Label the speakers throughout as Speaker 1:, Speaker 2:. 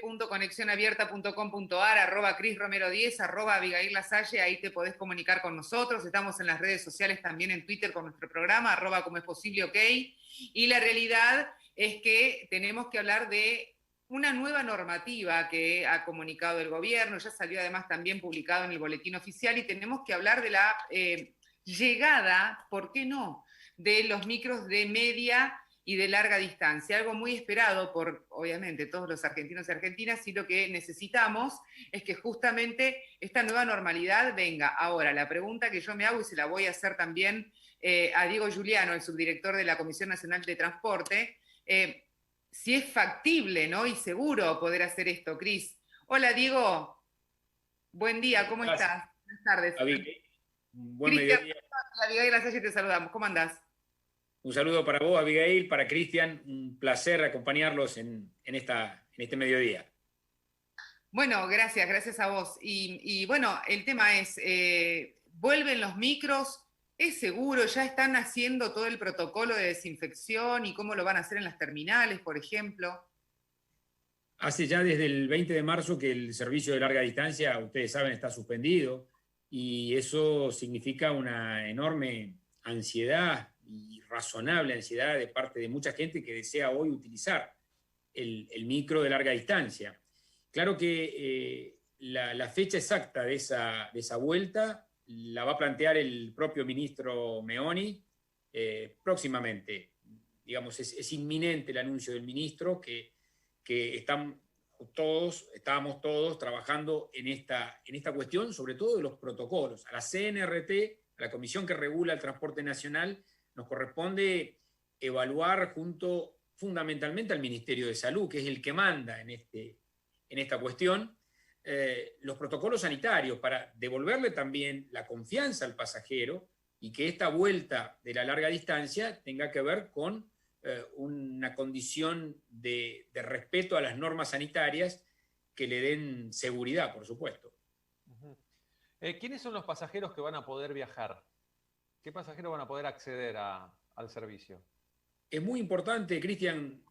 Speaker 1: www.conexionabierta.com.ar, @CrisRomero10, @Abigail Lasalle, ahí te podés comunicar con nosotros. Estamos en las redes sociales también en Twitter con nuestro programa, @como es posible, ok. Y la realidad es que tenemos que hablar de una nueva normativa que ha comunicado el gobierno, ya salió además también publicado en el boletín oficial, y tenemos que hablar de la llegada, ¿por qué no?, de los micros de media y de larga distancia, algo muy esperado por, obviamente, todos los argentinos y argentinas, y lo que necesitamos es que justamente esta nueva normalidad venga. Ahora, la pregunta que yo me hago, y se la voy a hacer también a Diego Giuliano, el subdirector de la Comisión Nacional de Transporte, si es factible, ¿no?, y seguro poder hacer esto. Cris. Hola, Diego. Buen día, ¿cómo estás? Buenas tardes.
Speaker 2: Abigail, buen
Speaker 1: Cristian,
Speaker 2: mediodía.
Speaker 1: Abigail Lasalle, te saludamos. ¿Cómo andás?
Speaker 2: Un saludo para vos, Abigail, para Cristian. Un placer acompañarlos en este mediodía.
Speaker 1: Bueno, gracias a vos. Y bueno, el tema es, ¿vuelven los micros? ¿Es seguro? ¿Ya están haciendo todo el protocolo de desinfección y cómo lo van a hacer en las terminales, por ejemplo?
Speaker 2: Hace ya desde el 20 de marzo que el servicio de larga distancia, ustedes saben, está suspendido, y eso significa una enorme ansiedad y razonable ansiedad de parte de mucha gente que desea hoy utilizar el micro de larga distancia. Claro que la fecha exacta de esa vuelta la va a plantear el propio ministro Meoni próximamente. Digamos, es inminente el anuncio del ministro que estábamos todos trabajando en esta cuestión, sobre todo de los protocolos. A la CNRT, a la comisión que regula el transporte nacional, nos corresponde evaluar fundamentalmente al Ministerio de Salud, que es el que manda en esta cuestión, los protocolos sanitarios para devolverle también la confianza al pasajero y que esta vuelta de la larga distancia tenga que ver con una condición de respeto a las normas sanitarias que le den seguridad, por supuesto.
Speaker 3: ¿Quiénes son los pasajeros que van a poder viajar? ¿Qué pasajeros van a poder acceder al servicio?
Speaker 2: Es muy importante, Cristian,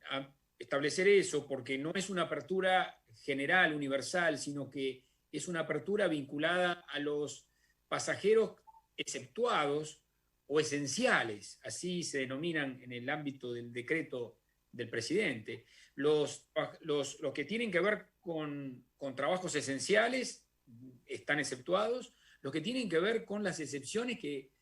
Speaker 2: establecer eso, porque no es una apertura general, universal, sino que es una apertura vinculada a los pasajeros exceptuados o esenciales, así se denominan en el ámbito del decreto del presidente. Los que tienen que ver con trabajos esenciales están exceptuados. Los que tienen que ver con las excepciones que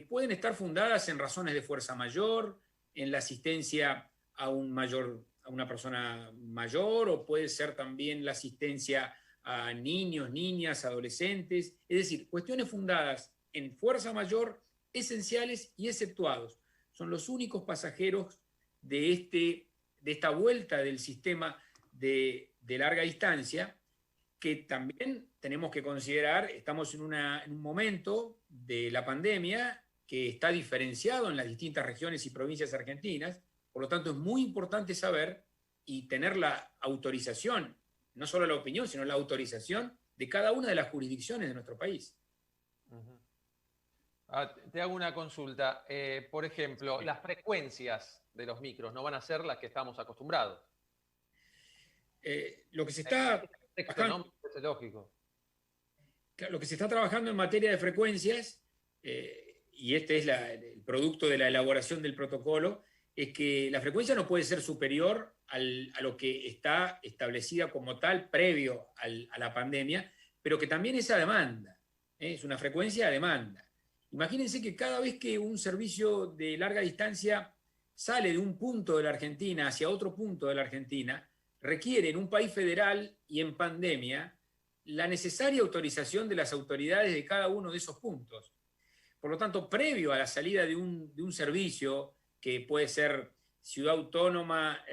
Speaker 2: pueden estar fundadas en razones de fuerza mayor, en la asistencia a una persona mayor, o puede ser también la asistencia a niños, niñas, adolescentes. Es decir, cuestiones fundadas en fuerza mayor, esenciales y exceptuados. Son los únicos pasajeros de esta vuelta del sistema de larga distancia, que también tenemos que considerar. Estamos en un momento de la pandemia que está diferenciado en las distintas regiones y provincias argentinas. Por lo tanto, es muy importante saber y tener la autorización, no solo la opinión, sino la autorización de cada una de las jurisdicciones de nuestro país.
Speaker 3: Te hago una consulta. Por ejemplo, las frecuencias de los micros no van a ser las que estamos acostumbrados.
Speaker 2: Lo que se está trabajando,
Speaker 3: es lógico.
Speaker 2: Lo que se está trabajando en materia de frecuencias, y este es el producto de la elaboración del protocolo, es que la frecuencia no puede ser superior a lo que está establecida como tal previo a la pandemia, pero que también es a demanda. Es una frecuencia a demanda. Imagínense que cada vez que un servicio de larga distancia sale de un punto de la Argentina hacia otro punto de la Argentina, requiere en un país federal y en pandemia la necesaria autorización de las autoridades de cada uno de esos puntos. Por lo tanto, previo a la salida de un servicio, que puede ser Ciudad Autónoma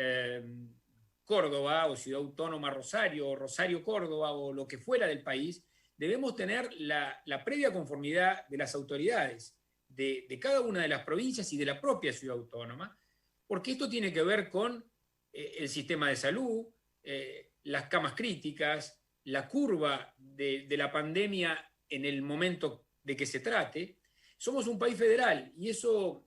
Speaker 2: Córdoba, o Ciudad Autónoma Rosario, o Rosario Córdoba, o lo que fuera del país, debemos tener la previa conformidad de las autoridades de cada una de las provincias y de la propia ciudad autónoma, porque esto tiene que ver con el sistema de salud, las camas críticas, la curva de la pandemia en el momento de que se trate. Somos un país federal y eso,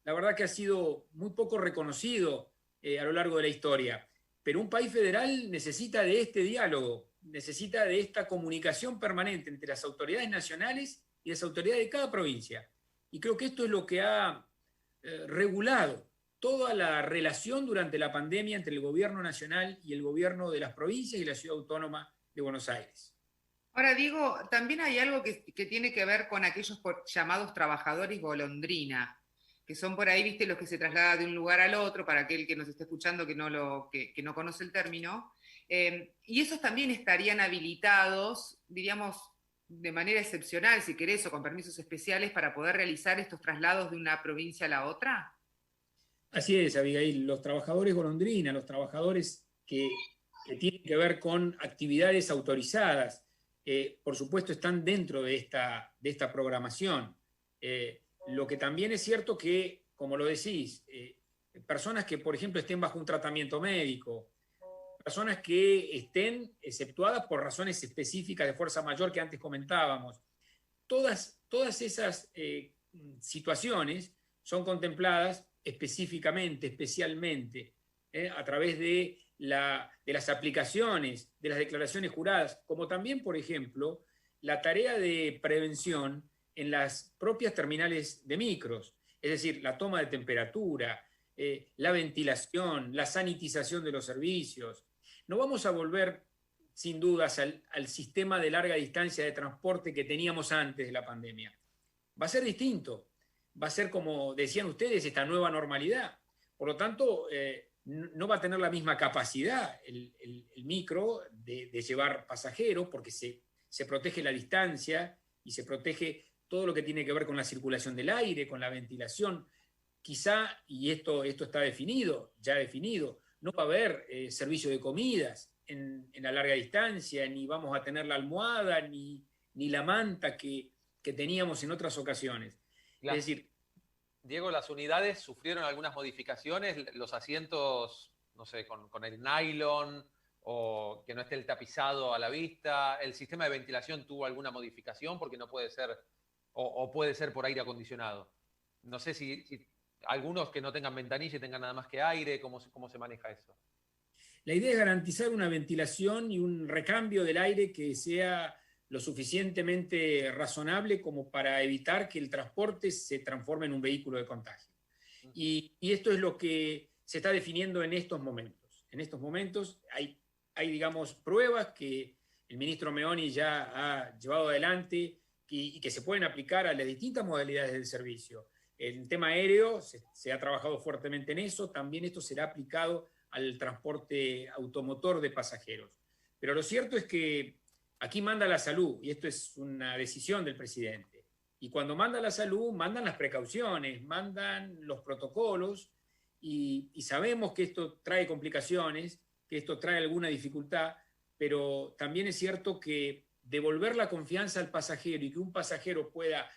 Speaker 2: la verdad que ha sido muy poco reconocido a lo largo de la historia. pero un país federal necesita de este diálogo, necesita de esta comunicación permanente entre las autoridades nacionales y las autoridades de cada provincia. Y creo que esto es lo que ha regulado toda la relación durante la pandemia entre el gobierno nacional y el gobierno de las provincias y la ciudad autónoma de Buenos Aires.
Speaker 1: Ahora digo, también hay algo que tiene que ver con aquellos llamados trabajadores golondrina, que son por ahí, viste, los que se trasladan de un lugar al otro, para aquel que nos esté escuchando que no conoce el término, y esos también estarían habilitados, diríamos, de manera excepcional, si querés, o con permisos especiales para poder realizar estos traslados de una provincia a la otra.
Speaker 2: Así es, Abigail, los trabajadores golondrina, los trabajadores que tienen que ver con actividades autorizadas, por supuesto están dentro de esta programación. Lo que también es cierto que, como lo decís, personas que, por ejemplo, estén bajo un tratamiento médico, personas que estén exceptuadas por razones específicas de fuerza mayor que antes comentábamos, todas esas situaciones son contempladas específicamente, especialmente, a través de las aplicaciones, de las declaraciones juradas, como también, por ejemplo, la tarea de prevención en las propias terminales de micros, es decir, la toma de temperatura, la ventilación, la sanitización de los servicios. No vamos a volver, sin dudas, al sistema de larga distancia de transporte que teníamos antes de la pandemia. Va a ser distinto, va a ser, como decían ustedes, esta nueva normalidad. Por lo tanto, no va a tener la misma capacidad el micro de llevar pasajeros, porque se protege la distancia y se protege todo lo que tiene que ver con la circulación del aire, con la ventilación. Quizá, y esto está definido, ya definido, no va a haber servicio de comidas en la larga distancia, ni vamos a tener la almohada, ni la manta que teníamos en otras ocasiones. Es decir,
Speaker 3: Diego, las unidades sufrieron algunas modificaciones, los asientos, no sé, con el nylon, o que no esté el tapizado a la vista, el sistema de ventilación tuvo alguna modificación porque no puede ser, o puede ser por aire acondicionado. No sé si algunos que no tengan ventanilla y tengan nada más que aire, ¿cómo se maneja eso?
Speaker 2: La idea es garantizar una ventilación y un recambio del aire que sea lo suficientemente razonable como para evitar que el transporte se transforme en un vehículo de contagio. Y esto es lo que se está definiendo en estos momentos. En estos momentos hay digamos, pruebas que el ministro Meoni ya ha llevado adelante y que se pueden aplicar a las distintas modalidades del servicio. El tema aéreo se ha trabajado fuertemente en eso, también esto será aplicado al transporte automotor de pasajeros. Pero lo cierto es que aquí manda la salud, y esto es una decisión del presidente. Y cuando manda la salud, mandan las precauciones, mandan los protocolos, y sabemos que esto trae complicaciones, que esto trae alguna dificultad, pero también es cierto que devolver la confianza al pasajero y que un pasajero pueda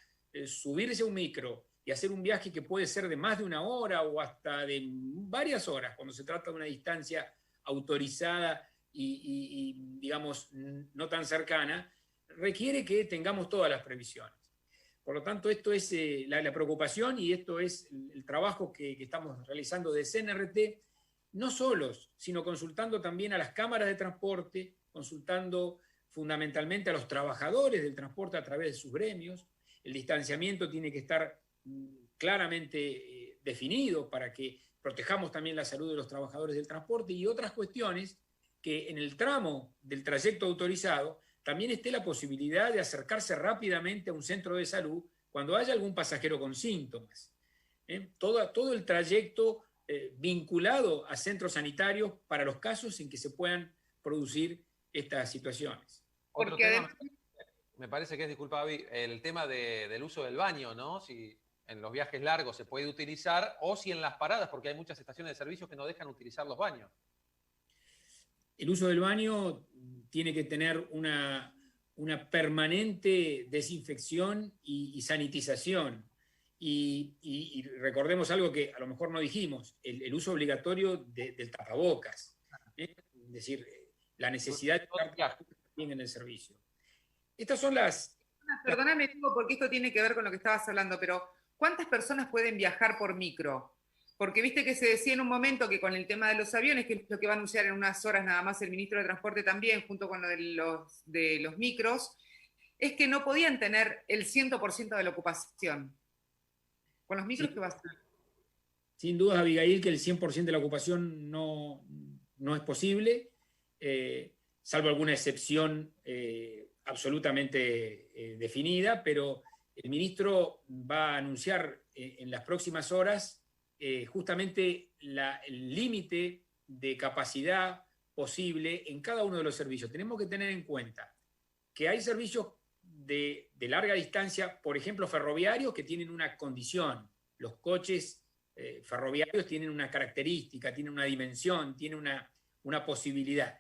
Speaker 2: subirse a un micro y hacer un viaje que puede ser de más de una hora o hasta de varias horas, cuando se trata de una distancia autorizada y digamos, no tan cercana, requiere que tengamos todas las previsiones. Por lo tanto, esto es la preocupación y esto es el trabajo que estamos realizando de CNRT, no solos, sino consultando también a las cámaras de transporte, consultando fundamentalmente a los trabajadores del transporte a través de sus gremios. El distanciamiento tiene que estar claramente definido para que protejamos también la salud de los trabajadores del transporte y otras cuestiones que en el tramo del trayecto autorizado también esté la posibilidad de acercarse rápidamente a un centro de salud cuando haya algún pasajero con síntomas. Todo el trayecto vinculado a centros sanitarios para los casos en que se puedan producir estas situaciones.
Speaker 3: Otro tema, me parece que es, disculpa, Abby, el tema del uso del baño, ¿no? Si en los viajes largos se puede utilizar o si en las paradas, porque hay muchas estaciones de servicio que no dejan utilizar los baños.
Speaker 2: El uso del baño tiene que tener una permanente desinfección y sanitización. Y recordemos algo que a lo mejor no dijimos, el uso obligatorio del tapabocas. Es decir, la necesidad de estar bien en el servicio. Estas son las...
Speaker 1: Perdóname, Diego, porque esto tiene que ver con lo que estabas hablando, pero ¿cuántas personas pueden viajar por micro? Porque viste que se decía en un momento que con el tema de los aviones, que es lo que va a anunciar en unas horas nada más el ministro de Transporte también, junto con lo de los micros, es que no podían tener el 100% de la ocupación. Con los micros,
Speaker 2: Sí.
Speaker 1: ¿qué va a ser?
Speaker 2: Sin duda, Abigail, que el 100% de la ocupación no es posible, salvo alguna excepción absolutamente definida, pero el ministro va a anunciar en las próximas horas justamente el límite de capacidad posible en cada uno de los servicios. Tenemos que tener en cuenta que hay servicios de larga distancia, por ejemplo, ferroviarios, que tienen una condición. Los coches ferroviarios tienen una característica, tienen una dimensión, tienen una posibilidad.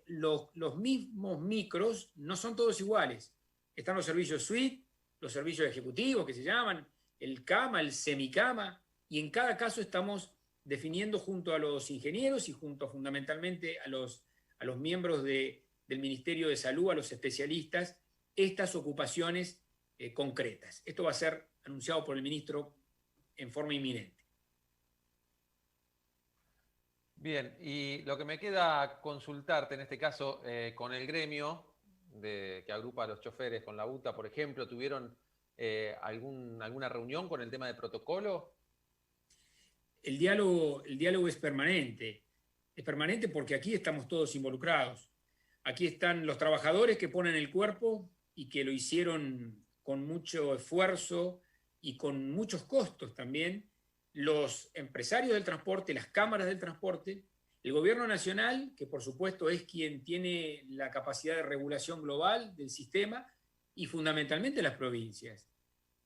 Speaker 2: Los mismos micros no son todos iguales. Están los servicios suite, los servicios ejecutivos que se llaman, el cama, el semicama, y en cada caso estamos definiendo junto a los ingenieros y junto fundamentalmente a los miembros del Ministerio de Salud, a los especialistas, estas ocupaciones concretas. Esto va a ser anunciado por el ministro en forma inminente.
Speaker 3: Bien, y lo que me queda consultarte en este caso con el gremio que agrupa a los choferes con la UTA, por ejemplo, ¿tuvieron alguna reunión con el tema de protocolo?
Speaker 2: El diálogo es permanente. Es permanente porque aquí estamos todos involucrados. Aquí están los trabajadores que ponen el cuerpo y que lo hicieron con mucho esfuerzo y con muchos costos también, los empresarios del transporte, las cámaras del transporte, el gobierno nacional, que por supuesto es quien tiene la capacidad de regulación global del sistema, y fundamentalmente las provincias,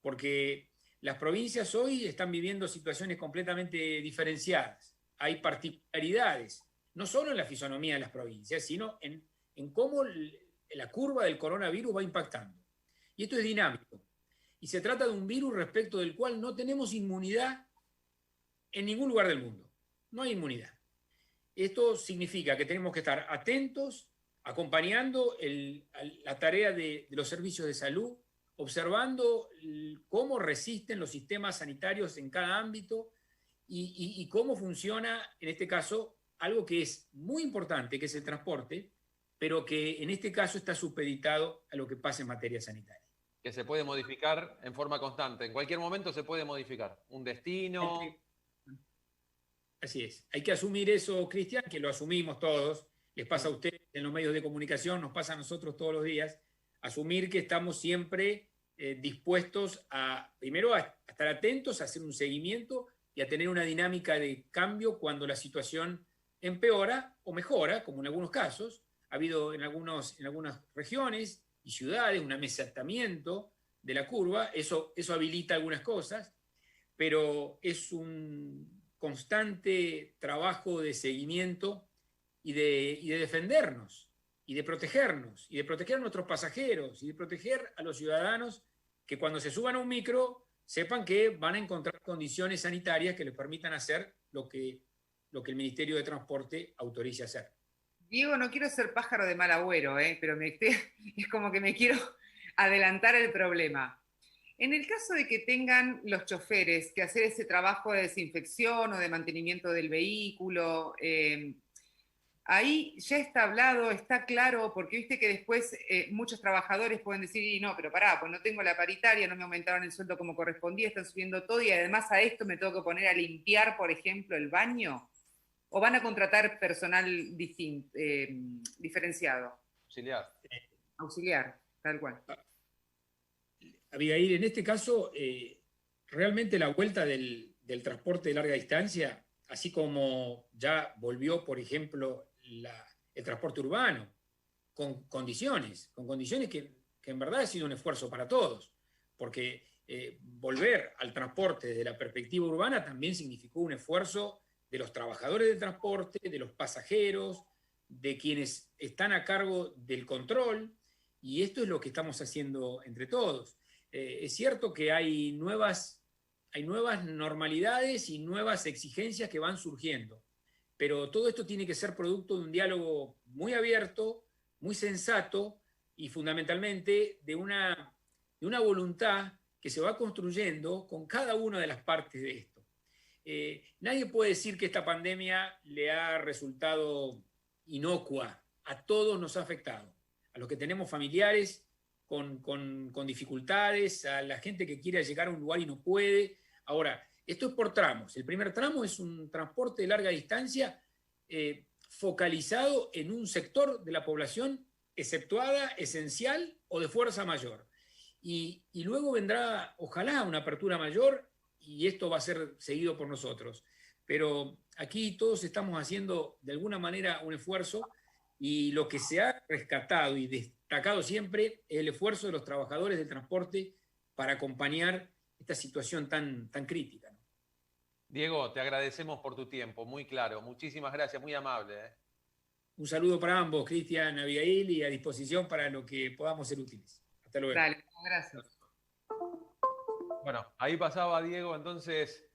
Speaker 2: porque las provincias hoy están viviendo situaciones completamente diferenciadas. Hay particularidades, no solo en la fisonomía de las provincias, sino en cómo la curva del coronavirus va impactando. Y esto es dinámico. Y se trata de un virus respecto del cual no tenemos inmunidad en ningún lugar del mundo. No hay inmunidad. Esto significa que tenemos que estar atentos, acompañando la tarea de los servicios de salud, observando cómo resisten los sistemas sanitarios en cada ámbito y cómo funciona, en este caso, algo que es muy importante, que es el transporte, pero que en este caso está supeditado a lo que pasa en materia sanitaria.
Speaker 3: Que se puede modificar en forma constante. En cualquier momento se puede modificar. Un destino.
Speaker 2: Así es. Hay que asumir eso, Cristian, que lo asumimos todos. Les pasa a ustedes en los medios de comunicación, nos pasa a nosotros todos los días. Asumir que estamos siempre dispuestos primero a estar atentos, a hacer un seguimiento y a tener una dinámica de cambio cuando la situación empeora o mejora, como en algunos casos. Ha habido en algunas regiones y ciudades un amesetamiento de la curva. Eso habilita algunas cosas, pero es un constante trabajo de seguimiento y de defendernos y de protegernos y de proteger a nuestros pasajeros y de proteger a los ciudadanos que cuando se suban a un micro sepan que van a encontrar condiciones sanitarias que les permitan hacer lo que el Ministerio de Transporte autorice hacer.
Speaker 1: Diego, no quiero ser pájaro de mal agüero, pero es como que me quiero adelantar el problema. En el caso de que tengan los choferes que hacer ese trabajo de desinfección o de mantenimiento del vehículo, ahí ya está hablado, está claro, porque viste que después muchos trabajadores pueden decir, y no, pero pará, pues no tengo la paritaria, no me aumentaron el sueldo como correspondía, están subiendo todo y además a esto me tengo que poner a limpiar, por ejemplo, el baño. ¿O van a contratar personal diferenciado?
Speaker 3: Auxiliar.
Speaker 1: Auxiliar, tal cual.
Speaker 2: Abigail, en este caso, realmente la vuelta del transporte de larga distancia, así como ya volvió, por ejemplo, el transporte urbano, con condiciones que en verdad ha sido un esfuerzo para todos, porque volver al transporte desde la perspectiva urbana también significó un esfuerzo de los trabajadores del transporte, de los pasajeros, de quienes están a cargo del control, y esto es lo que estamos haciendo entre todos. Es cierto que hay nuevas normalidades y nuevas exigencias que van surgiendo, pero todo esto tiene que ser producto de un diálogo muy abierto, muy sensato y fundamentalmente de una voluntad que se va construyendo con cada una de las partes de esto. nadie puede decir que esta pandemia le ha resultado inocua. A todos nos ha afectado. A los que tenemos familiares con dificultades, a la gente que quiere llegar a un lugar y no puede. Ahora, esto es por tramos. El primer tramo es un transporte de larga distancia focalizado en un sector de la población exceptuada, esencial o de fuerza mayor. Y luego vendrá, ojalá, una apertura mayor y esto va a ser seguido por nosotros. Pero aquí todos estamos haciendo de alguna manera un esfuerzo y lo que se ha rescatado y destacado siempre es el esfuerzo de los trabajadores del transporte para acompañar esta situación tan crítica, ¿no?
Speaker 3: Diego, te agradecemos por tu tiempo, muy claro. Muchísimas gracias, muy amable.
Speaker 2: Un saludo para ambos, Cristian, Abigail, y a disposición para lo que podamos ser útiles. Hasta luego.
Speaker 1: Dale, gracias.
Speaker 3: Bueno, ahí pasaba Diego, entonces